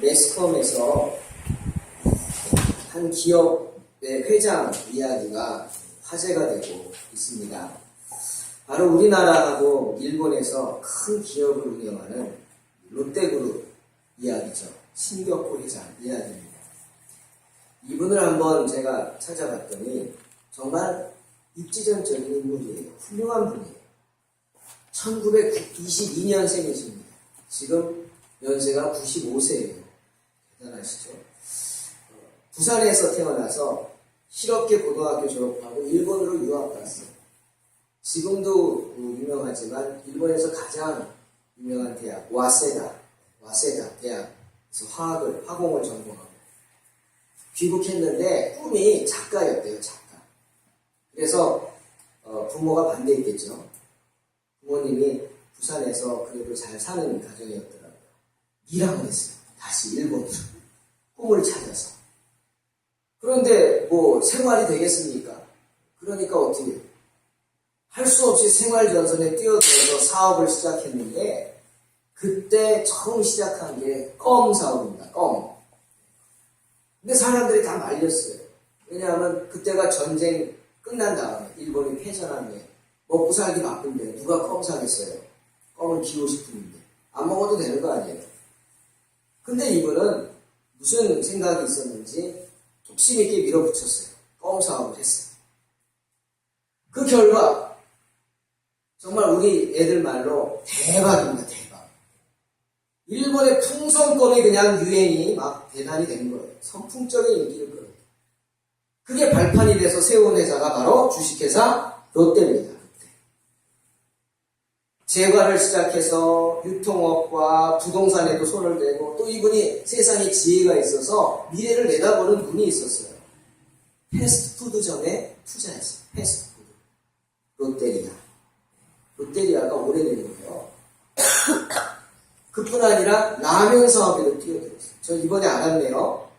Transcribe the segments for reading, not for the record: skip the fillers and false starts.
매스컴에서 한 기업의 회장 이야기가 화제가 되고 있습니다. 바로 우리나라하고 일본에서 큰 기업을 운영하는 롯데그룹 이야기죠. 신격호 회장 이야기입니다. 이분을 한번 제가 찾아봤더니 정말 입지전적인 인물이에요. 훌륭한 분이에요. 1922년생이십니다. 지금 연세가 95세예요. 대단하시죠? 부산에서 태어나서 실업계 고등학교 졸업하고 일본으로 유학 갔어요. 지금도 유명하지만 일본에서 가장 유명한 대학 와세다 대학에서 화공을 전공하고 귀국했는데 꿈이 작가였대요. 작가. 그래서 부모가 반대했겠죠. 부모님이 부산에서 그래도 잘 사는 가정이었더라고요. 일학을 했어요. 다시 일본으로 꿈을 찾아서. 그런데 뭐 생활이 되겠습니까? 그러니까 어떻게 해요? 할 수 없이 생활전선에 뛰어들어서 사업을 시작했는데 그때 처음 시작한 게 껌 사업입니다. 껌. 근데 사람들이 다 말렸어요. 왜냐하면 그때가 전쟁 끝난 다음에 일본이 패전한 후에 먹고 살기 바쁜데 누가 껌 사겠어요? 껌은 기호식품인데 안 먹어도 되는 거 아니에요? 근데 이분은 무슨 생각이 있었는지 뚝심 있게 밀어붙였어요. 껌 사업을 했어요. 그 결과 정말 우리 애들 말로 대박입니다. 대박. 일본의 풍선껌이 그냥 유행이 막 대단히 된 거예요. 선풍적인 인기를 끌어요. 그게 발판이 돼서 세운 회사가 바로 주식회사 롯데입니다. 제과를 시작해서 유통업과 부동산에도 손을 대고 또 이분이 세상에 지혜가 있어서 미래를 내다보는 눈이 있었어요. 패스트푸드점에 투자했어요. 패스트푸드. 롯데리아가 오래된 거예요. 그뿐 아니라 라면 사업에도 뛰어들었어요. 저 이번에 알았네요.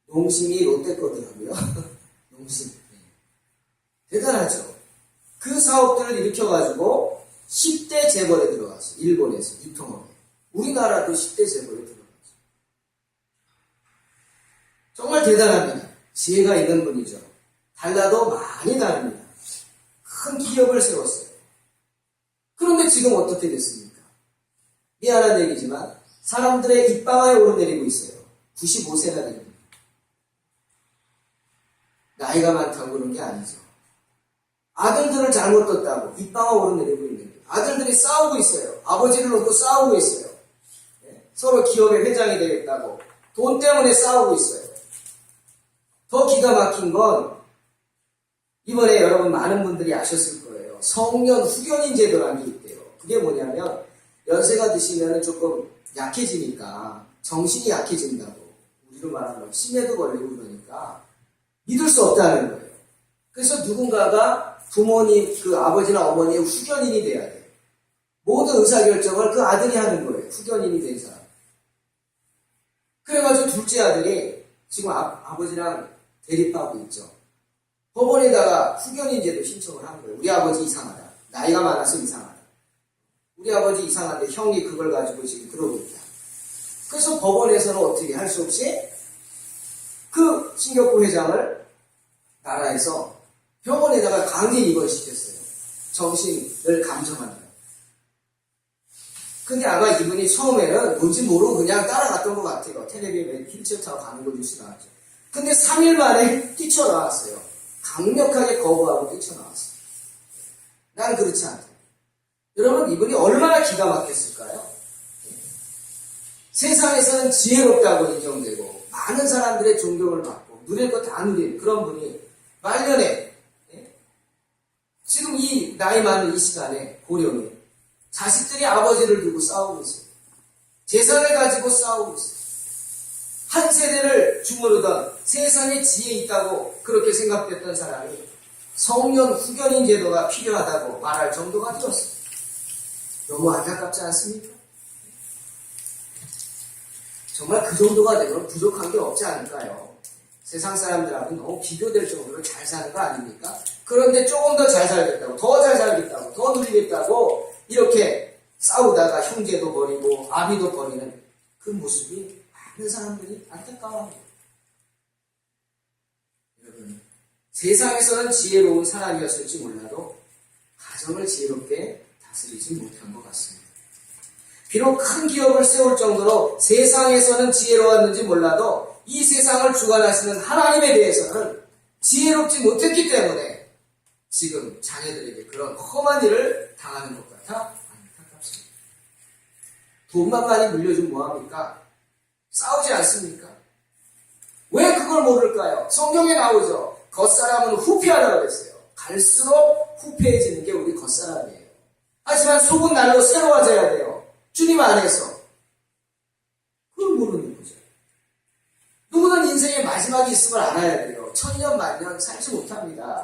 농심이 롯데 거더라고요. 농심. 대단하죠. 그 사업들을 일으켜가지고 10대 재벌에 들어갔어요. 일본에서 유통업에. 우리나라도 10대 재벌에 들어갔어요. 정말 대단합니다. 지혜가 있는 분이죠. 달라도 많이 다릅니다. 큰 기업을 세웠어요. 그런데 지금 어떻게 됐습니까? 미안한 얘기지만 사람들의 입방아에 오르내리고 있어요. 95세나 됩니다. 나이가 많다고 그런 게 아니죠. 아들들을 잘못 뒀다고 입방아 오르내리고 있는 거예요. 아들들이 싸우고 있어요. 아버지를 놓고 싸우고 있어요. 서로 기업의 회장이 되겠다고 돈 때문에 싸우고 있어요. 더 기가 막힌 건 이번에 여러분 많은 분들이 아셨을 거예요. 성년 후견인 제도라는 게 있대요. 그게 뭐냐면 연세가 드시면 조금 약해지니까 정신이 약해진다고 우리로 말하면 치매도 걸리고 그러니까 믿을 수 없다는 거예요. 그래서 누군가가 부모님, 그 아버지나 어머니의 후견인이 돼야 돼요. 모든 의사결정을 그 아들이 하는 거예요. 후견인이 된 사람. 그래가지고 둘째 아들이 지금 아버지랑 대립하고 있죠. 법원에다가 후견인제도 신청을 한 거예요. 우리 아버지 이상하다. 나이가 많아서 이상하다. 우리 아버지 이상한데 형이 그걸 가지고 지금 그러고 있다. 그래서 법원에서는 어떻게 할 수 없이 그 신격호 회장을 나라에서 병원에다가 강제 입원시켰어요. 정신을 감정하느라. 근데 아마 이분이 처음에는 뭔지 모르고 그냥 따라갔던 것 같아요. 텔레비전에 휠체어 타고 가는 거 뉴스 나왔죠. 근데 3일 만에 뛰쳐나왔어요. 강력하게 거부하고 뛰쳐나왔어요. 난 그렇지 않다. 여러분 이분이 얼마나 기가 막혔을까요? 세상에서는 지혜롭다고 인정되고 많은 사람들의 존경을 받고 누릴 것 다 누린 그런 분이 말년에 지금 이 나이 많은 이 시간에 고령에 자식들이 아버지를 두고 싸우고 있어요. 재산을 가지고 싸우고 있어요. 한 세대를 주무르던 세상에 지혜 있다고 그렇게 생각됐던 사람이 성년 후견인 제도가 필요하다고 말할 정도가 되었어요. 너무 안타깝지 않습니까? 정말 그 정도가 되면 부족한 게 없지 않을까요? 세상 사람들하고 너무 비교될 정도로 잘 사는 거 아닙니까? 그런데 조금 더 잘 살겠다고, 더 잘 살겠다고, 더 누리겠다고 이렇게 싸우다가 형제도 버리고 아비도 버리는 그 모습이 많은 사람들이 안타까워합니다. 여러분, 세상에서는 지혜로운 사람이었을지 몰라도 가정을 지혜롭게 다스리지 못한 것 같습니다. 비록 큰 기업을 세울 정도로 세상에서는 지혜로웠는지 몰라도 이 세상을 주관하시는 하나님에 대해서는 지혜롭지 못했기 때문에 지금 자녀들에게 그런 험한 일을 당하는 것 같아 안타깝습니다. 돈만 많이 물려주면 뭐합니까? 싸우지 않습니까? 왜 그걸 모를까요? 성경에 나오죠. 겉사람은 후패하라고 그랬어요. 갈수록 후패해지는 게 우리 겉사람이에요. 하지만 속은 날로 새로워져야 돼요. 주님 안에서. 그걸 모르는 거죠. 누구는 인생의 마지막이 있음을 알아야 돼요. 천년 만년 살지 못합니다.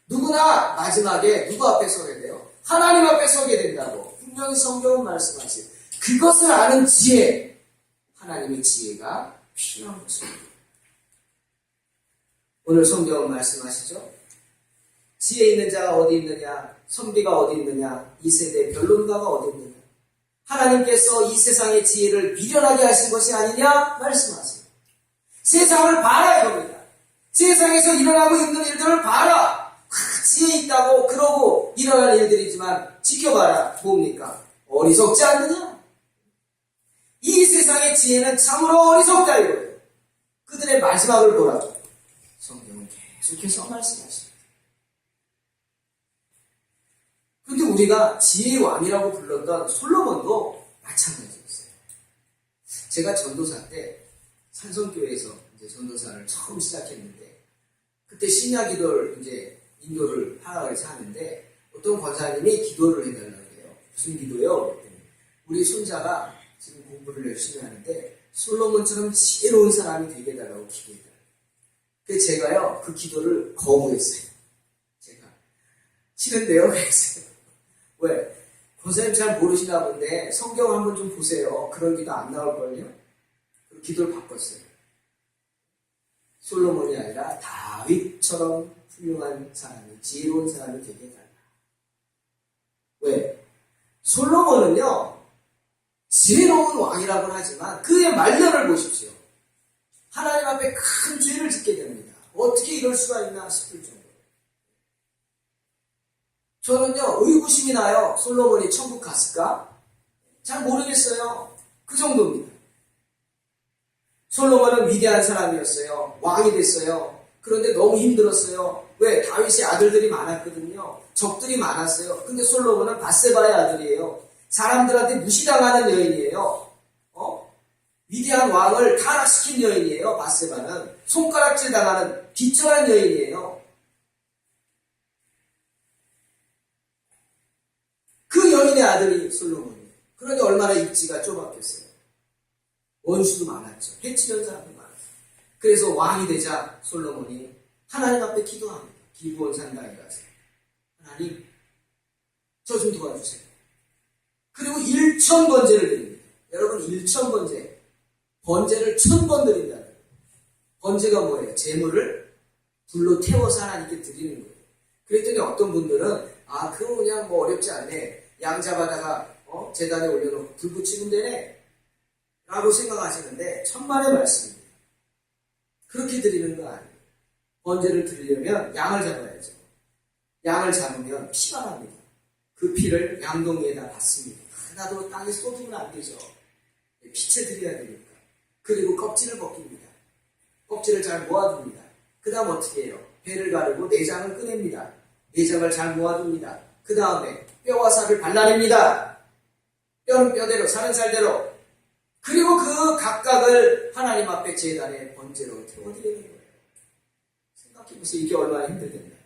누구나 마지막에 누구 앞에 서게 돼요? 하나님 앞에 서게 된다고 분명히 성경은 말씀하시죠. 그것을 아는 지혜, 하나님의 지혜가 필요한 것입니다. 오늘 성경은 말씀하시죠. 지혜 있는 자가 어디 있느냐, 선비가 어디 있느냐, 이 세대의 변론가가 어디 있느냐. 하나님께서 이 세상의 지혜를 미련하게 하신 것이 아니냐 말씀하세요. 세상을 봐라 이겁니다. 세상에서 일어나고 있는 일들을 봐라. 지혜 있다고 그러고 일어날 일들이지만 지켜봐라. 뭡니까? 어리석지 않느냐? 이 세상의 지혜는 참으로 어리석다 이거예요. 그들의 마지막을 보라고 성경은 계속해서 말씀하십니다. 그런데 우리가 지혜의 왕이라고 불렀던 솔로몬도 마찬가지였어요. 제가 전도사 때 산성교회에서 이제 전도사를 처음 시작했는데 그때 심야 기도를 이제 인도를 하라고 해서 하는데 어떤 권사님이 기도를 해달라고 해요. 무슨 기도요? 그랬더니 우리 손자가 지금 공부를 열심히 하는데 솔로몬처럼 지혜로운 사람이 되게 해달라고 기도해달라고. 그래서 제가요 그 기도를 거부했어요. 제가 싫은데요? 그랬어요. 왜? 권사님 잘 모르시나 본데 성경 한번 좀 보세요. 그런 기도 안 나올걸요? 그 기도를 바꿨어요. 솔로몬이 아니라 다윗처럼 훌륭한 사람이, 지혜로운 사람이 되게 해달라. 왜? 솔로몬은요 지혜로운 왕이라고는 하지만 그의 말년을 보십시오. 하나님 앞에 큰 죄를 짓게 됩니다. 어떻게 이럴 수가 있나 싶을 정도로. 저는요 의구심이 나요. 솔로몬이 천국 갔을까? 잘 모르겠어요. 그 정도입니다. 솔로몬은 위대한 사람이었어요. 왕이 됐어요. 그런데 너무 힘들었어요. 왜? 다윗의 아들들이 많았거든요. 적들이 많았어요. 근데 솔로몬은 밧세바의 아들이에요. 사람들한테 무시당하는 여인이에요. 위대한 왕을 타락시킨 여인이에요. 밧세바는 손가락질 당하는 비천한 여인이에요. 그 여인의 아들이 솔로몬이에요. 그런데 얼마나 입지가 좁았겠어요. 원수도 많았죠. 해치는 사람도 많았어요. 그래서 왕이 되자 솔로몬이 하나님 앞에 기도합니다. 기브온 산당에 가서 하나님 저 좀 도와주세요. 그리고 1000번제를 드립니다. 여러분 1000번제 번제를 1000번 드린다는 거예요. 번제가 뭐예요? 재물을 불로 태워서 하나님께 드리는 거예요. 그랬더니 어떤 분들은 그거 그냥 뭐 어렵지 않네. 양 잡아다가 제단에 올려놓고 불 붙이면 되네 라고 생각하시는데 천만의 말씀입니다. 그렇게 드리는 거 아니에요. 번제를 드리려면 양을 잡아야죠. 양을 잡으면 피가 납니다. 그 피를 양동이에다 받습니다. 하나도 땅에 쏟으면 안 되죠. 피채 드려야 되니까. 그리고 껍질을 벗깁니다. 껍질을 잘 모아둡니다. 그 다음 어떻게 해요? 배를 가르고 내장을 꺼냅니다. 내장을 잘 모아둡니다. 그 다음에 뼈와 살을 발라냅니다. 뼈는 뼈대로, 살은 살대로. 그리고 그 각각을 하나님 앞에 제단에 번제로 태워드리는 거예요. 생각해보세요. 이게 얼마나 힘들겠나.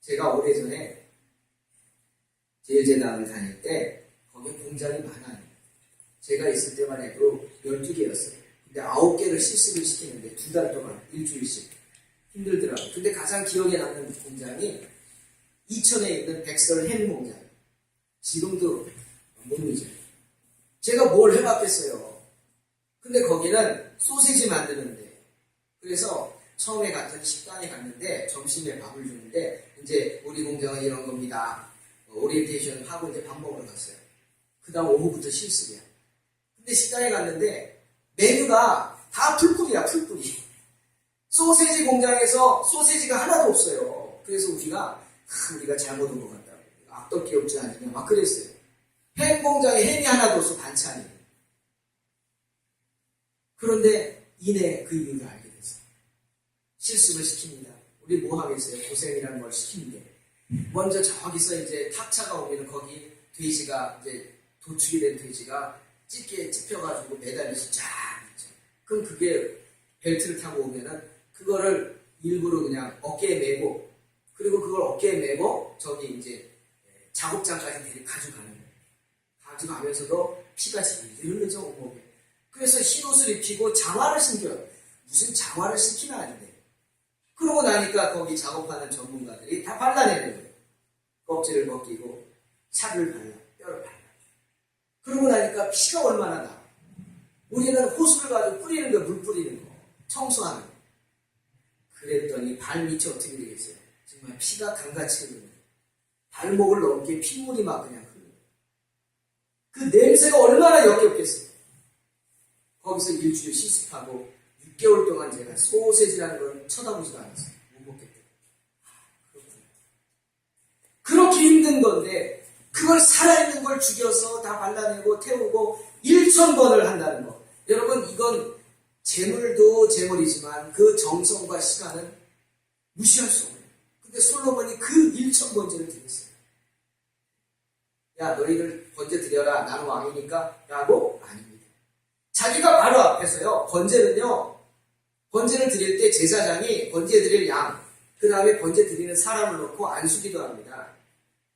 제가 오래전에 제일제단을 다닐 때 거기에 공장이 많아요. 제가 있을 때만 해도 12개였어요. 근데 9개를 실습을 시키는데 2달 동안 일주일씩 힘들더라고요. 근데 가장 기억에 남는 공장이 이천에 있는 백설 햄 공장. 지금도 못 잊어요. 제가 뭘 해봤겠어요. 근데 거기는 소시지 만드는데 그래서 처음에 갔던 식당에 갔는데 점심에 밥을 주는데 이제 우리 공장은 이런 겁니다. 오리엔테이션 하고 이제 밥 먹으러 갔어요. 그 다음 오후부터 실습이야. 근데 식당에 갔는데 메뉴가 다 풀뿌리야, 풀뿌리. 소세지 공장에서 소세지가 하나도 없어요. 그래서 우리가 잘못 온 것 같다고. 악덕 기업자 아니냐 막 그랬어요. 햄 공장에 햄이 하나도 없어, 반찬이. 그런데 이내 그 이유를 알게 됐어요. 실습을 시킵니다. 우리 뭐 하겠어요? 고생이라는 걸 시키는데. 먼저 저기서 이제 탁차가 오면 거기 돼지가, 이제 도축이 된 돼지가 찢게 찝혀가지고 매달려서 쫙 있죠. 그럼 그게 벨트를 타고 오면은 그거를 일부러 그냥 어깨에 메고, 그리고 그걸 어깨에 메고 저기 이제 작업장까지 가져가는 거예요. 가져가면서도 피가 질질 흐르죠, 온몸에. 그래서 흰 옷을 입히고 장화를 신겨요. 무슨 장화를 신기나 아닌데. 그러고 나니까 거기 작업하는 전문가들이 다 발라내는 거예요. 껍질을 벗기고 살을 발라, 뼈를 발라. 그러고 나니까 피가 얼마나 나. 우리는 호수를 가지고 뿌리는 거, 물 뿌리는 거, 청소하는 거. 그랬더니 발 밑이 어떻게 되겠어요? 정말 피가 강같이 흐르는 거예요. 발목을 넘게 핏물이 막 그냥 흐르는 거예요. 그 냄새가 얼마나 역겹겠어요. 거기서 일주일 실습하고 6개월 동안 제가 소세지라는 걸 쳐다보지도 않았어요. 못 먹겠대요. 그렇구나. 그렇게 힘든 건데 그걸 살아있는 걸 죽여서 다 발라내고 태우고 1,000번을 한다는 거. 여러분, 이건 재물도 재물이지만 그 정성과 시간은 무시할 수 없어요. 근데 솔로몬이 그 1,000번째를 드렸어요. 야, 너희들 번제 드려라. 나는 왕이니까. 라고? 아닙니다. 자기가 바로 앞에서요. 번제를 드릴 때 제사장이 번제 드릴 양, 그 다음에 번제 드리는 사람을 넣고 안수기도 합니다.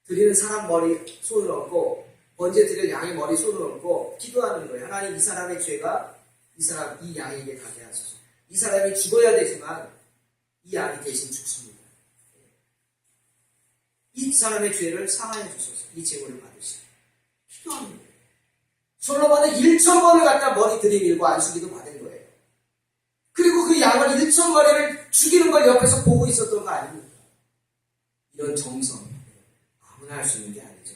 드리는 사람 머리 손을 얹고 번제 드릴 양의 머리 손을 얹고 기도하는 거예요. 하나님, 이 사람의 죄가 이 양에게 가게 하소서. 이 사람이 죽어야 되지만 이 양이 대신 죽습니다. 이 사람의 죄를 사하여 주소서. 이 제물을 받으시고 기도하는 거예요. 솔로몬은 1,000번을 갖다 머리 들이밀고 안수기도 받은 거예요. 그리고 그 양을 1,000마리를 죽이는 걸 옆에서 보고 있었던 거 아닙니까? 이런 정성 아무나 할 수 있는 게 아니죠.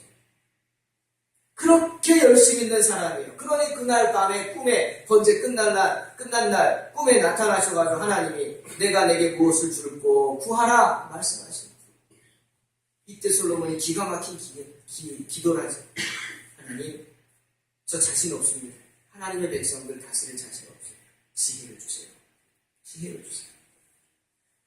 그렇게 열심히 있는 사람이에요. 그러니 그날 밤에 꿈에 번제 끝난 날 꿈에 나타나셔가지고 하나님이 내가 내게 무엇을 줄고 구하라 말씀하십니다. 이때 솔로몬이 기가 막힌 기도를 하죠. 하나님, 저 자신 없습니다. 하나님의 백성들 다스릴 자신 없어요. 지혜를 주세요. 지혜를 주세요.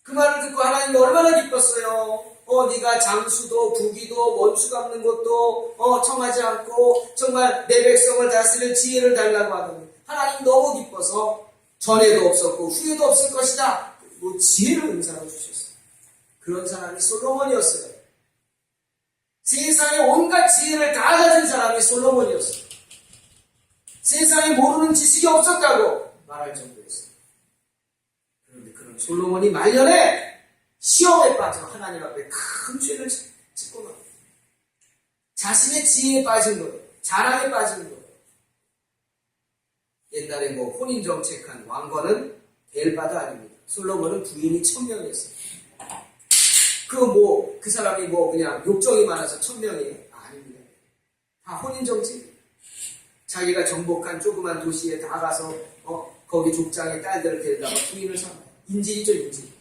그 말을 듣고 하나님이 얼마나 기뻤어요. 네가 장수도 부귀도 원수 갚는 것도 청하지 않고 정말 내 백성을 다스릴 지혜를 달라고 하더니 하나님 너무 기뻐서 전에도 없었고 후에도 없을 것이다. 그리고 지혜를 은사로 주셨어요. 그런 사람이 솔로몬이었어요. 세상에 온갖 지혜를 다 가진 사람이 솔로몬이었어요. 세상에 모르는 지식이 없었다고 말할 정도였어요. 그런데 그런 솔로몬이 말년에 시험에 빠져 하나님 앞에 큰 죄를 짓고 나옵니다. 자신의 지혜에 빠진 거예요. 자랑에 빠진 거예요. 옛날에 혼인정책한 왕건은 벨바도 아닙니다. 솔로몬은 부인이 1,000명이었어요. 그 사람이 그냥 욕정이 많아서 1,000명이에요? 아닙니다. 다 혼인정책. 자기가 정복한 조그만 도시에 다 가서 거기 족장의 딸들을 데려다가 부인을 삼아요. 인질이죠, 인질.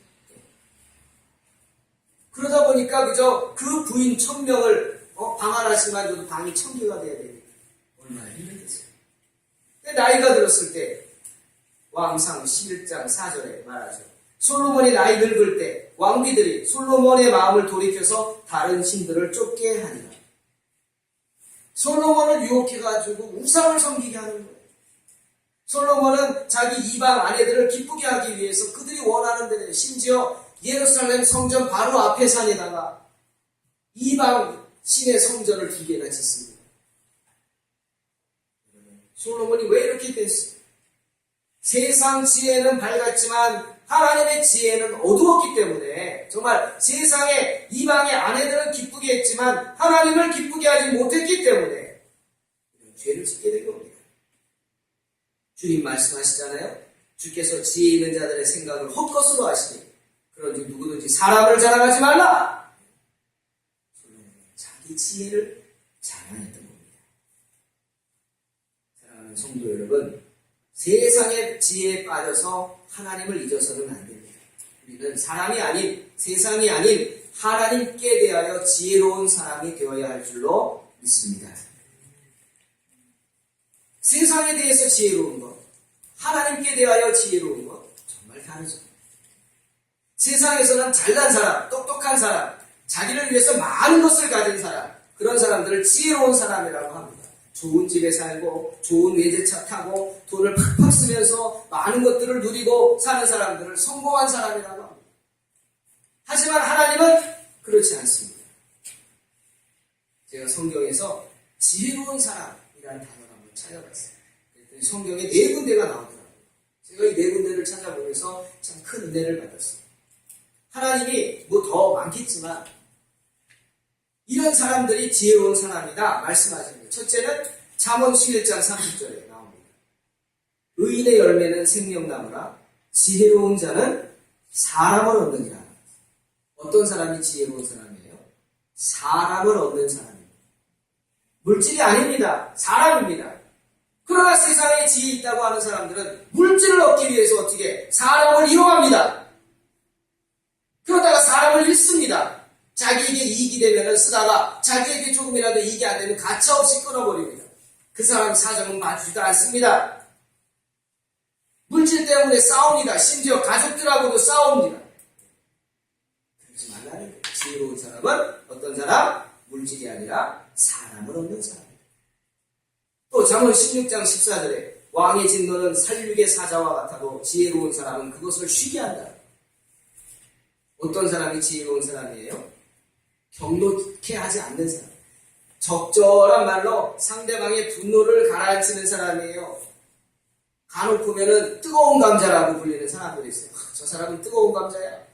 그러다 보니까 그저 그 부인 1,000명을 방 하나씩만 줘도 방이 1,000개가 돼야 되니까 얼마나 힘들겠어요. 근데 나이가 들었을 때 왕상 11장 4절에 말하죠. 솔로몬이 나이 늙을 때 왕비들이 솔로몬의 마음을 돌이켜서 다른 신들을 쫓게 하니라. 솔로몬을 유혹해가지고 우상을 섬기게 하는 거예요. 솔로몬은 자기 이방 아내들을 기쁘게 하기 위해서 그들이 원하는 대로 심지어 예루살렘 성전 바로 앞에 산에다가 이방 신의 성전을 2개나 짓습니다. 솔로몬이 왜 이렇게 됐어요? 세상 지혜는 밝았지만 하나님의 지혜는 어두웠기 때문에 정말 세상의 이방의 아내들은 기쁘게 했지만 하나님을 기쁘게 하지 못했기 때문에 죄를 짓게 된 겁니다. 주님 말씀하시잖아요. 주께서 지혜 있는 자들의 생각을 헛것으로 하시니 그런지 누구든지 사람을 자랑하지 말라. 솔로몬은 자기 지혜를 자랑했던 겁니다. 사랑하는 사랑하는 성도 여러분, 세상의 지혜에 빠져서 하나님을 잊어서는 안 됩니다. 우리는 사람이 아닌, 세상이 아닌 하나님께 대하여 지혜로운 사람이 되어야 할 줄로 믿습니다. 세상에 대해서 지혜로운 것, 하나님께 대하여 지혜로운 것 정말 다르죠. 세상에서는 잘난 사람, 똑똑한 사람, 자기를 위해서 많은 것을 가진 사람, 그런 사람들을 지혜로운 사람이라고 합니다. 좋은 집에 살고 좋은 외제차 타고 돈을 팍팍 쓰면서 많은 것들을 누리고 사는 사람들을 성공한 사람이라고 합니다. 하지만 하나님은 그렇지 않습니다. 제가 성경에서 지혜로운 사람이라는 단어를 한번 찾아봤어요. 그랬더니 성경에 4군데가 나오더라고요. 제가 이 4군데를 찾아보면서 참 큰 은혜를 받았어요. 하나님이 뭐 더 많겠지만 이런 사람들이 지혜로운 사람이다 말씀하시는 거예요. 첫째는 잠언 11장 30절에 나옵니다. 의인의 열매는 생명나무라 지혜로운 자는 사람을 얻느니라. 어떤 사람이 지혜로운 사람이에요? 사람을 얻는 사람입니다. 물질이 아닙니다. 사람입니다. 그러나 세상에 지혜 있다고 하는 사람들은 물질을 얻기 위해서 어떻게 사람을 이용합니다. 그러다가 사람을 잃습니다. 자기에게 이익이 되면 쓰다가 자기에게 조금이라도 이익이 안 되면 가차없이 끊어버립니다. 그 사람 사정은 봐주지도 않습니다. 물질 때문에 싸웁니다. 심지어 가족들하고도 싸웁니다. 그러지 말라는 거예요. 지혜로운 사람은 어떤 사람? 물질이 아니라 사람을 얻는 사람입니다. 또 잠언 16장 14절에 왕의 진노는 살육의 사자와 같아도 지혜로운 사람은 그것을 쉬게 한다. 어떤 사람이 지혜로운 사람이에요? 경노케 하지 않는 사람. 적절한 말로 상대방의 분노를 가라앉히는 사람이에요. 간혹 보면은 뜨거운 감자라고 불리는 사람들이 있어요. 저 사람은 뜨거운 감자야.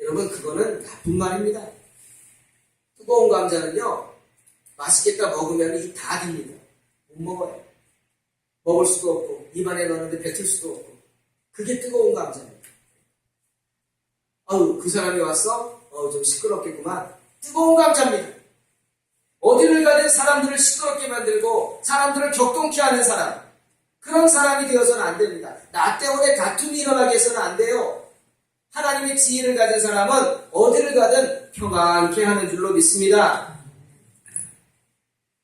여러분, 그거는 나쁜 말입니다. 뜨거운 감자는요, 맛있겠다 먹으면 입 다 딥니다. 못 먹어요. 먹을 수도 없고 입안에 넣었는데 뱉을 수도 없고. 그게 뜨거운 감자입니다. 그 사람이 왔어? 좀 시끄럽겠구만. 뜨거운 감자입니다. 어디를 가든 사람들을 시끄럽게 만들고 사람들을 격동케 하는 사람, 그런 사람이 되어서는 안 됩니다. 나 때문에 다툼이 일어나게 해서는 안 돼요. 하나님의 지혜를 가진 사람은 어디를 가든 평안케 하는 줄로 믿습니다.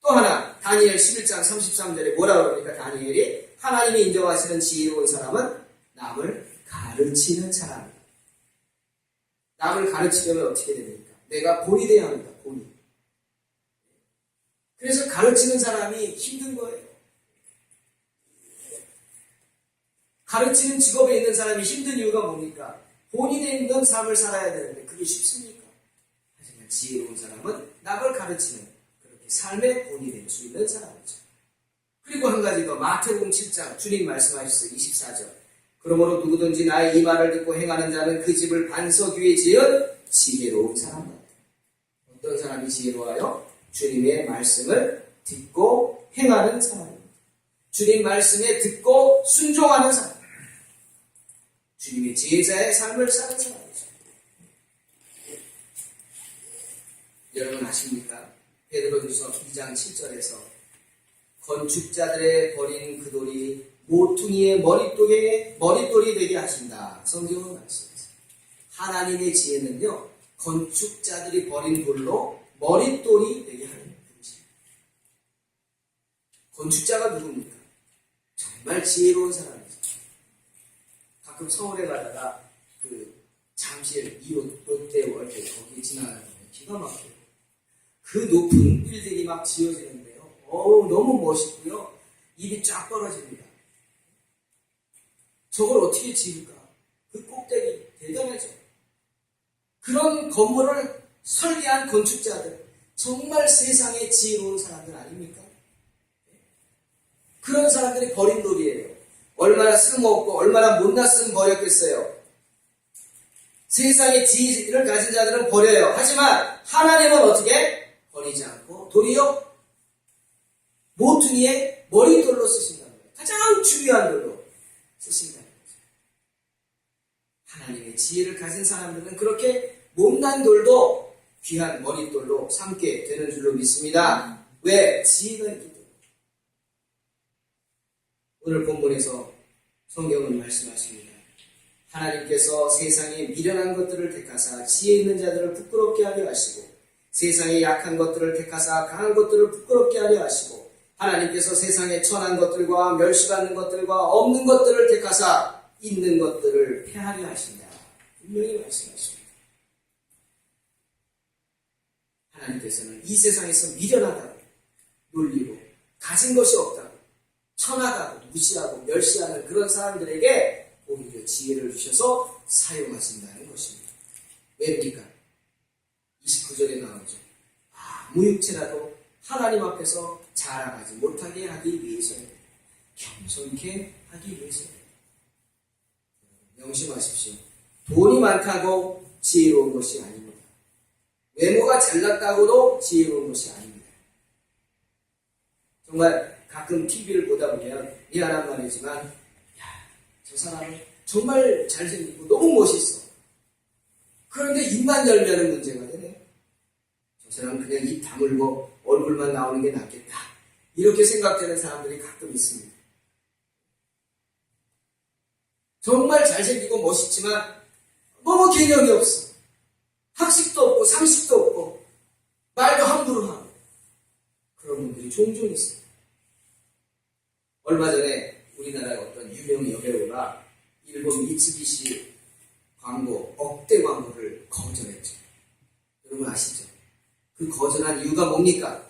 또 하나, 다니엘 11장 33절에 뭐라고 그럽니까? 다니엘이 하나님이 인정하시는 지혜로운 사람은 남을 가르치는 사람입니다. 남을 가르치려면 어떻게 됩니까? 내가 본이 돼야 합니다. 본이. 그래서 가르치는 사람이 힘든 거예요. 가르치는 직업에 있는 사람이 힘든 이유가 뭡니까? 본이 되는 삶을 살아야 되는데 그게 쉽습니까? 하지만 지혜로운 사람은 남을 가르치는 그렇게 삶의 본이 될 수 있는 사람이죠. 그리고 한 가지 더, 마태복음 7장 주님 말씀하셨어요. 24절. 그러므로 누구든지 나의 이 말을 듣고 행하는 자는 그 집을 반석 위에 지은 지혜로운 사람 같다. 어떤 사람이 지혜로워요? 주님의 말씀을 듣고 행하는 사람입니다. 주님 말씀에 듣고 순종하는 사람. 주님의 제자의 삶을 사는 사람이죠. 여러분 아십니까? 베드로전서 2장 7절에서 건축자들의 버린 그 돌이 모퉁이의 머릿돌이 되게 하신다. 성경은 말씀하세요. 하나님의 지혜는요, 건축자들이 버린 돌로 머릿돌이 되게 하는 분이십니다. 건축자가 누굽니까? 정말 지혜로운 사람이죠. 가끔 서울에 가다가 잠실 2호 롯데월드 거기 지나가면 기가 막혀요. 그 높은 빌딩이 막 지어지는데요. 너무 멋있고요. 입이 쫙 벌어집니다. 저걸 어떻게 지을까? 그 꼭대기 대단하죠. 그런 건물을 설계한 건축자들, 정말 세상에 지혜로운 사람들 아닙니까? 그런 사람들이 버린 돌이에요. 얼마나 쓸모없고 얼마나 못났으면 버렸겠어요. 세상에 지혜를 가진 자들은 버려요. 하지만 하나님은 어떻게? 버리지 않고 도리어 모퉁이에 머릿돌로 쓰신다는 거예요. 가장 중요한 돌로 쓰신다는 거죠. 하나님의 지혜를 가진 사람들은 그렇게 못난 돌도 귀한 머릿돌로 삼게 되는 줄로 믿습니다. 왜? 지혜가 있기 때문에. 오늘 본문에서 성경은 말씀하십니다. 하나님께서 세상에 미련한 것들을 택하사 지혜 있는 자들을 부끄럽게 하려 하시고 세상에 약한 것들을 택하사 강한 것들을 부끄럽게 하려 하시고 하나님께서 세상에 천한 것들과 멸시받는 것들과 없는 것들을 택하사 있는 것들을 폐하려 하신다. 분명히 말씀하십니다. 하나님께서는 이 세상에서 미련하다고 놀리고 가진 것이 없다고 천하다고 무시하고 멸시하는 그런 사람들에게 오히려 지혜를 주셔서 사용하신다는 것입니다. 왜입니까? 29절에 나오죠. 아무 육체라도 하나님 앞에서 자랑하지 못하게 하기 위해서입니다. 겸손케 하기 위해서입니다. 명심하십시오. 돈이 많다고 지혜로운 것이 아닙니다. 외모가 잘났다고도 지혜로운 것이 아닙니다. 정말 가끔 TV를 보다 보면 미안한 말이지만 저 사람은 정말 잘생기고 너무 멋있어. 그런데 입만 열면 문제가 되네. 저 사람은 그냥 입 다물고 얼굴만 나오는 게 낫겠다. 이렇게 생각되는 사람들이 가끔 있습니다. 정말 잘생기고 멋있지만 너무 개념이 없어. 학식도 없고 상식도 없고 말도 함부로 하고 그런 분들이 종종 있어요. 얼마 전에 우리나라의 어떤 유명 여배우가 일본 미쓰비시 광고, 억대 광고를 거절했죠. 여러분 아시죠? 그 거절한 이유가 뭡니까?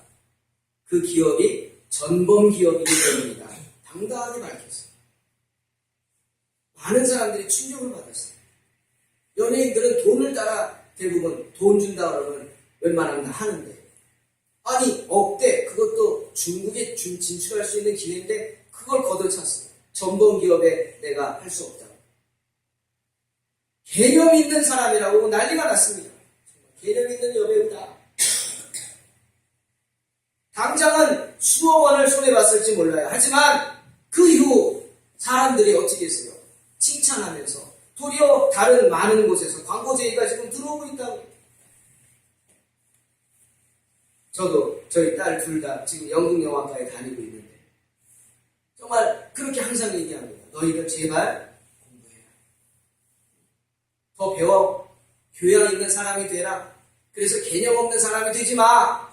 그 기업이 전범 기업이기 때문이다. 당당하게 밝혔어요. 많은 사람들이 충격을 받았어요. 연예인들은 돈을 따라 대부분 돈 준다 그러면 웬만하면 다 하는데 아니 억대 그것도 중국에 진출할 수 있는 기회인데 그걸 걷어찼어요. 전범 기업에 내가 할 수 없다고. 개념 있는 사람이라고 난리가 났습니다. 개념 있는 여배우다. 당장은 수억 원을 손해봤을지 몰라요. 하지만 그 이후 사람들이 어떻게 했어요? 칭찬하면서 도리어 다른 많은 곳에서 광고 제의가 지금 들어오고 있다고. 저도 저희 딸 둘 다 지금 연극영화과에 다니고 있는데 정말 그렇게 항상 얘기합니다. 너희들 제발 공부해라. 더 배워. 교양 있는 사람이 되라. 그래서 개념 없는 사람이 되지 마.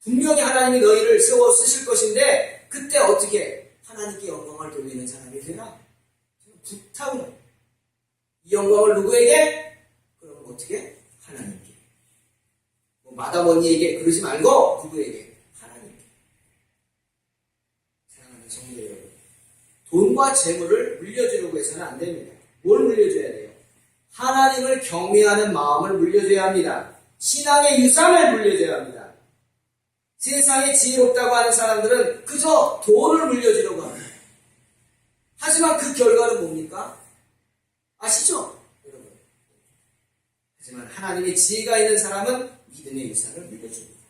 분명히 하나님이 너희를 세워 쓰실 것인데 그때 어떻게 하나님께 영광을 돌리는 사람이 되라. 부탁을. 이 영광을 누구에게? 그럼 어떻게? 하나님께. 마담 언니에게 그러지 말고 누구에게? 하나님께. 사랑하는 성도 여러분, 돈과 재물을 물려주려고 해서는 안 됩니다. 뭘 물려줘야 돼요? 하나님을 경외하는 마음을 물려줘야 합니다. 신앙의 유산을 물려줘야 합니다. 세상에 지혜롭다고 하는 사람들은 그저 돈을 물려주려고 합니다. 하지만 그 결과는 뭡니까? 아시죠? 여러분. 하지만 하나님의 지혜가 있는 사람은 믿음의 유산을 물려줍니다.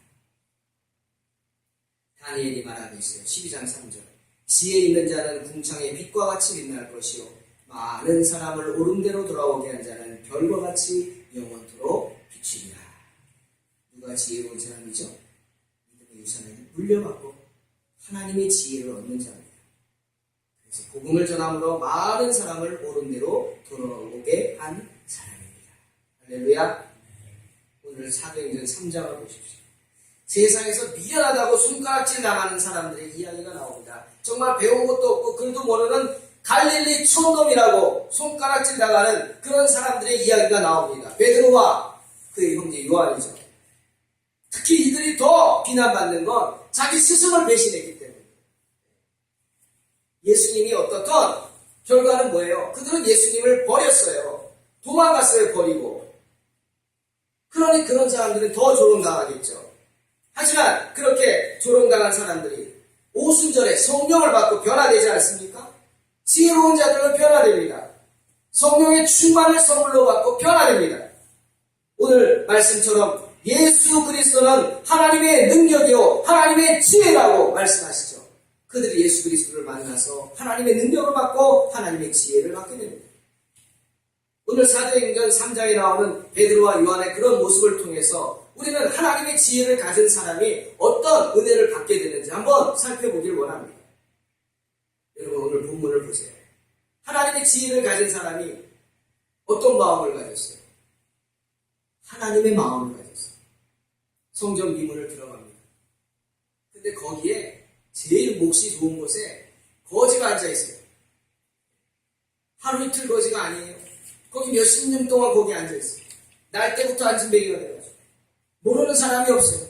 다니엘이 말하고 있어요. 12장 3절. 지혜 있는 자는 궁창의 빛과 같이 빛날 것이요 많은 사람을 옳은 대로 돌아오게 한 자는 별과 같이 영원토록 비추리라. 누가 지혜로운 사람이죠? 믿음의 유산을 물려받고 하나님의 지혜를 얻는 자입니다. 그래서 복음을 전함으로 많은 사람을 옳은 대로 돌아오게 한 사람입니다. 할렐루야. 오늘 사도행전 3장을 보십시오. 세상에서 미련하다고 손가락질 당하는 사람들의 이야기가 나옵니다. 정말 배운 것도 없고 글도 모르는 갈릴리 촌놈이라고 손가락질 당하는 그런 사람들의 이야기가 나옵니다. 베드로와 그의 형제 요한이죠. 특히 이들이 더 비난받는 건 자기 스승을 배신했기 때문에. 예수님이 어떻던 결과는 뭐예요? 그들은 예수님을 버렸어요. 도망갔어요. 버리고. 그러니 그런 사람들은 더 조롱당하겠죠. 하지만 그렇게 조롱당한 사람들이 오순절에 성령을 받고 변화되지 않습니까? 지혜로운 자들은 변화됩니다. 성령의 충만을 선물로 받고 변화됩니다. 오늘 말씀처럼 예수 그리스도는 하나님의 능력이요 하나님의 지혜라고 말씀하시죠. 그들이 예수 그리스도를 만나서 하나님의 능력을 받고 하나님의 지혜를 받게 됩니다. 오늘 사도행전 3장에 나오는 베드로와 요한의 그런 모습을 통해서 우리는 하나님의 지혜를 가진 사람이 어떤 은혜를 받게 되는지 한번 살펴보길 원합니다. 여러분 오늘 본문을 보세요. 하나님의 지혜를 가진 사람이 어떤 마음을 가졌어요? 하나님의 마음을 가졌어요. 성전 미문을 들어갑니다. 근데 거기에 제일 몫이 좋은 곳에 거지가 앉아있어요. 하루 이틀 거지가 아니에요. 거기 몇십 년 동안 거기 앉아있어요. 날 때부터 앉은뱅이가 돼가지고 모르는 사람이 없어요.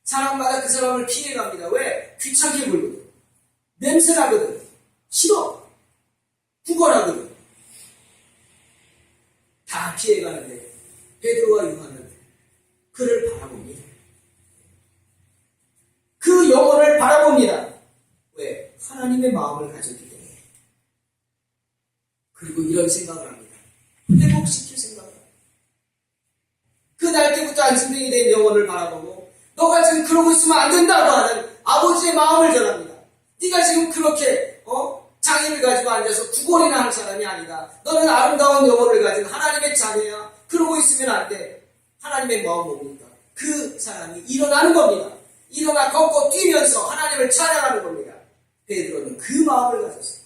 사람마다 그 사람을 피해갑니다. 왜? 귀찮게 굴거든. 냄새나거든. 싫어. 구걸하거든. 다 피해가는데 베드로와 요한은 그를 바라봅니다. 그 영혼을 바라봅니다. 왜? 하나님의 마음을 가졌기 때문에. 그리고 이런 생각을 합니다. 회복시킬 생각을 합니다. 그 날 때부터 안심뱅이 된 영혼을 바라보고 너가 지금 그러고 있으면 안 된다고 하는 아버지의 마음을 전합니다. 네가 지금 그렇게 장애를 가지고 앉아서 구걸이나 할 사람이 아니다. 너는 아름다운 영혼을 가진 하나님의 자녀야. 그러고 있으면 안 돼. 하나님의 마음 뭡니까? 그 사람이 일어나는 겁니다. 일어나 걷고 뛰면서 하나님을 찬양하는 겁니다. 베드로는 그 마음을 가졌어요.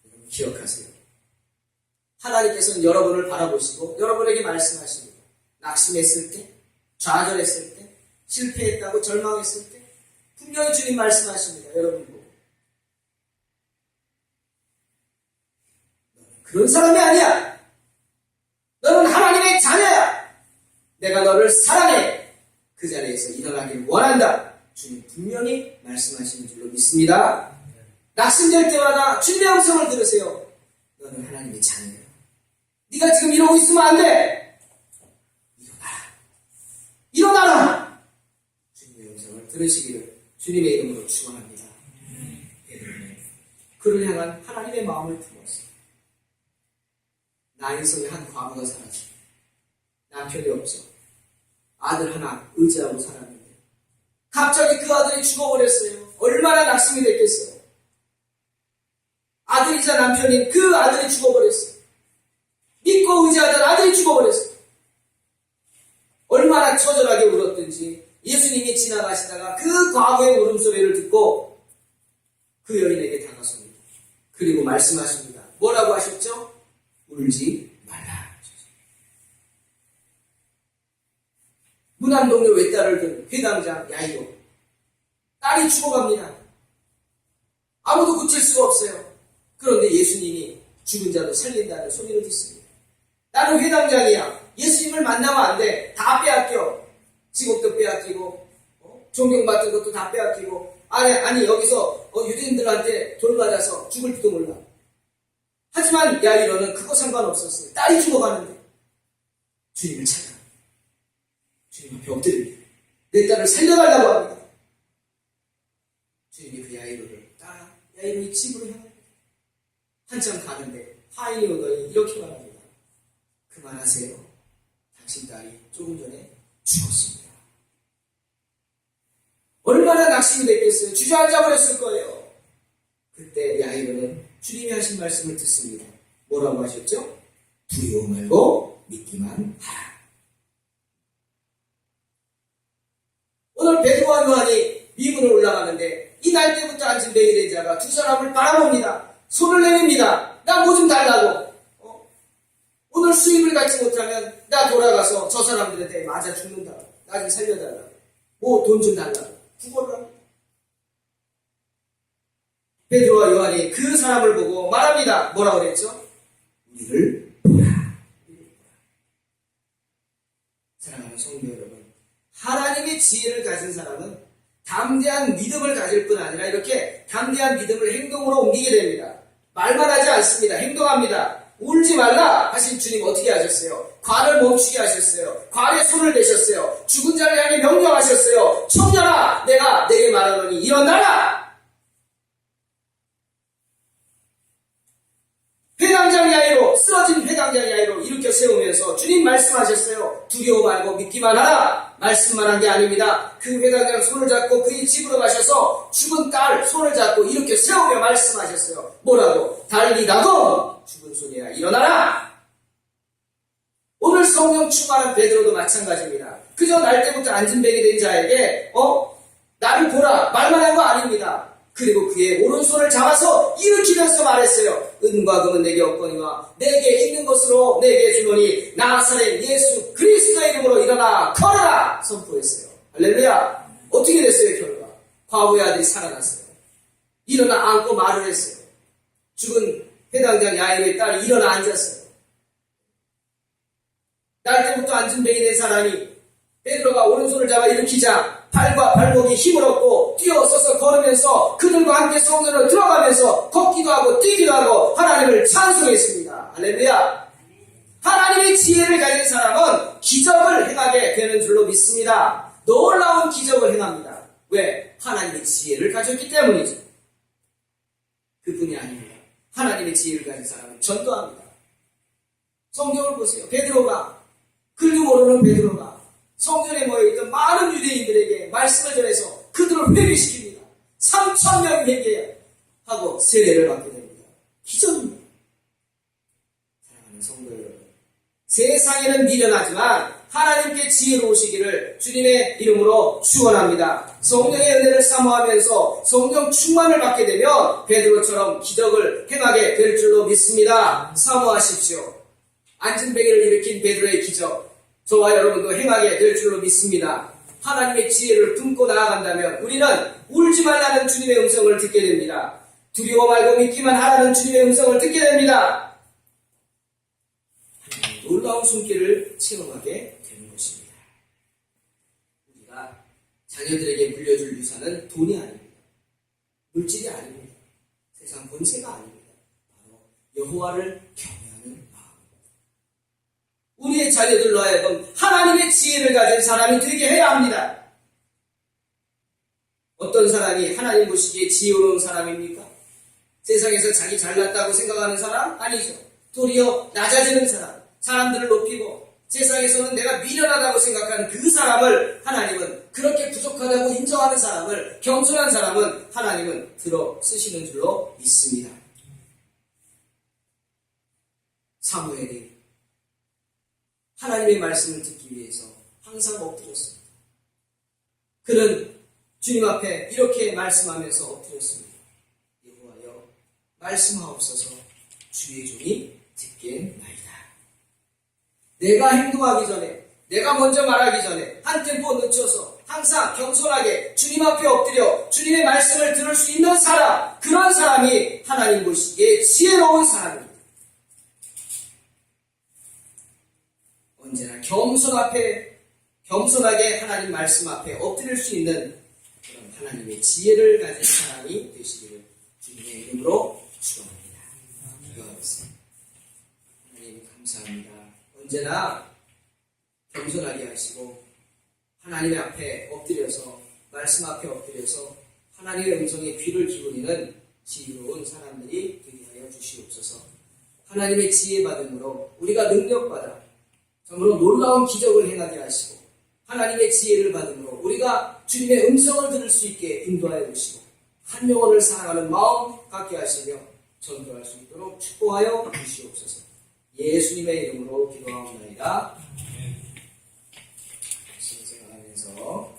여러분 기억하세요. 하나님께서는 여러분을 바라보시고 여러분에게 말씀하십니다. 낙심했을 때, 좌절했을 때, 실패했다고 절망했을 때 분명히 주님 말씀하십니다. 여러분 보고 너는 그런 사람이 아니야. 너는 하나님의 자녀야. 내가 너를 사랑해. 그 자리에서 일어나길 원한다. 주님 분명히 말씀하시는 줄로 믿습니다. 낙심될 때마다 주님의 음성을 들으세요. 너는 하나님의 자녀야. 네가 지금 이러고 있으면 안 돼. 일어나라. 일어나라. 주님의 음성을 들으시기를 주님의 이름으로 축원합니다. 베드로는 그를 향한 하나님의 마음을 품었어요. 나인성의 한 과부가 사라지고 남편이 없어. 아들 하나 의지하고 살았는데 갑자기 그 아들이 죽어버렸어요. 얼마나 낙심이 됐겠어요. 아들이자 남편인 그 아들이 죽어버렸어요. 믿고 의지하던 아들이 죽어버렸어요. 얼마나 처절하게 울었든지 예수님이 지나가시다가 그 과부의 울음소리를 듣고 그 여인에게 다가섭니다. 그리고 말씀하십니다. 뭐라고 하셨죠? 울지 말라. 문안동료 외딸을 둔 회당장 야이로. 딸이 죽어갑니다. 아무도 고칠 수가 없어요. 그런데 예수님이 죽은 자도 살린다는 소리를 듣습니다. 나는 회당장이야. 예수님을 만나면 안 돼. 다 빼앗겨. 직업도 빼앗기고 존경받은 것도 다 빼앗기고 아니 여기서 유대인들한테 돌맞아서 죽을지도 몰라. 하지만 야이로는 그거 상관없었어요. 딸이 죽어가는데 주님을 찾아 주님 앞에 엎드립니다. 내 딸을 살려달라고 합니다. 주님이 그 야이로를 따라 야이로의 집으로 향합니다. 한참 가는데 하인이 오더니 이렇게 말합니다. 그만하세요. 당신 딸이 조금 전에 죽었습니다. 얼마나 낙심이 됐겠어요. 주저앉아 버렸을 거예요. 그때 야이로는 주님이 하신 말씀을 듣습니다. 뭐라고 하셨죠? 두려워 말고 믿기만 하라. 오늘 베드로와 요한이 미문을 올라가는데 이 날 때부터 앉은 베이된 자가 두 사람을 바라봅니다. 손을 내밉니다. 나 뭐 좀 달라고. 오늘 수입을 갖지 못하면 나 돌아가서 저 사람들한테 맞아 죽는다. 나 좀 살려달라고. 뭐 돈 좀 달라고. 구걸을 합니다. 베드로와 요한이 그 사람을 보고 말합니다. 뭐라고 그랬죠? 우리를 보라. 사랑하는 성도 여러분, 하나님의 지혜를 가진 사람은 담대한 믿음을 가질 뿐 아니라 이렇게 담대한 믿음을 행동으로 옮기게 됩니다. 말만 하지 않습니다. 행동합니다. 울지 말라 하신 주님 어떻게 하셨어요? 관을 멈추게 하셨어요. 관에 손을 대셨어요. 죽은 자를 향해 명령하셨어요. 청년아, 내가 내게 말하노니 일어나라. 회당장 야이로, 쓰러진 회당장 야이로 일으켜 세우면서 주님 말씀하셨어요. 두려워 말고 믿기만 하라. 말씀만 한 게 아닙니다. 그 회당장 손을 잡고 그의 집으로 가셔서 죽은 딸 손을 잡고 일으켜 세우며 말씀하셨어요. 뭐라고? 달리다고 죽은 손이야 일어나라. 오늘 성령 충만한 베드로도 마찬가지입니다. 그저 날 때부터 안진뱅이 된 자에게 나를 보라 말만 한 거 아닙니다. 그리고 그의 오른손을 잡아서 일으키면서 말했어요. 은과 금은 내게 없거니와 내게 있는 것으로 내게 주노니 나사렛 예수 그리스도의 이름으로 일어나 걸어라 선포했어요. 할렐루야. 어떻게 됐어요? 결과 과부의 아들이 살아났어요. 일어나 앉고 말을 했어요. 죽은 해당장 야일의 딸이 일어나 앉았어요. 날 때부터 안진뱅이 된 사람이 베드로가 오른손을 잡아 일으키자 팔과 발목이 힘을 얻고 뛰어서서 걸으면서 그들과 함께 성전으로 들어가면서 걷기도 하고 뛰기도 하고 하나님을 찬송했습니다. 할렐루야. 하나님의 지혜를 가진 사람은 기적을 행하게 되는 줄로 믿습니다. 놀라운 기적을 행합니다. 왜? 하나님의 지혜를 가졌기 때문이죠. 그뿐이 아닙니다. 하나님의 지혜를 가진 사람은 전도합니다. 성경을 보세요. 베드로가, 글도 모르는 베드로가 성전에 모여있던 많은 유대인들에게 말씀을 전해서 그들을 회개시킵니다. 3,000명 회개하고 세례를 받게 됩니다. 기적입니다. 사랑하는 성도 여러분, 세상에는 미련하지만 하나님께 지혜로우시기를 주님의 이름으로 축원합니다. 성령의 은혜를 사모하면서 성령 충만을 받게 되면 베드로처럼 기적을 행하게 될 줄로 믿습니다. 사모하십시오. 안진뱅이를 일으킨 베드로의 기적, 저와 여러분도 행하게 될 줄로 믿습니다. 하나님의 지혜를 품고 나아간다면 우리는 울지 말라는 주님의 음성을 듣게 됩니다. 두려워 말고 믿기만 하라는 주님의 음성을 듣게 됩니다. 놀라운 손길을 체험하게 되는 것입니다. 우리가 자녀들에게 물려줄 유산은 돈이 아닙니다. 물질이 아닙니다. 세상 권세가 아닙니다. 바로 여호와를 경외하는 마음입니다. 우리의 자녀들로 하여금 하나님의 지혜를 가진 사람이 되게 해야 합니다. 어떤 사람이 하나님 보시기에 지혜로운 사람입니까? 세상에서 자기 잘났다고 생각하는 사람? 아니죠. 도리어 낮아지는 사람, 사람들을 높이고 세상에서는 내가 미련하다고 생각하는 그 사람을 하나님은, 그렇게 부족하다고 인정하는 사람을, 겸손한 사람은 하나님은 들어 쓰시는 줄로 믿습니다. 사무엘이 하나님의 말씀을 듣기 위해서 항상 엎드렸습니다. 그는 주님 앞에 이렇게 말씀하면서 엎드렸습니다. 여호와여, 말씀하옵소서. 주의 종이 듣겠나이다. 내가 행동하기 전에, 내가 먼저 말하기 전에 한 템포 늦춰서 항상 겸손하게 주님 앞에 엎드려 주님의 말씀을 들을 수 있는 사람, 그런 사람이 하나님 보시기에 지혜로운 사람입니다. 언제나 겸손하게 하나님 말씀 앞에 엎드릴 수 있는 그런 하나님의 지혜를 가진 사람이 되시기를 주님의 이름으로 축원합니다. 기도하겠습니다. 하나님 감사합니다. 언제나 겸손하게 하시고 하나님의 앞에 엎드려서, 말씀 앞에 엎드려서 하나님의 음성에 귀를 기울이는 지혜로운 사람들이 되게 하여 주시옵소서. 하나님의 지혜 받음으로 우리가 능력받아 정말로 놀라운 기적을 행하게 하시고, 하나님의 지혜를 받음으로 우리가 주님의 음성을 들을 수 있게 인도하여 주시고, 한 영혼을 사랑하는 마음 갖게 하시며 전도할 수 있도록 축복하여 주시옵소서. 예수님의 이름으로 기도하옵나이다. 말씀 생각하면서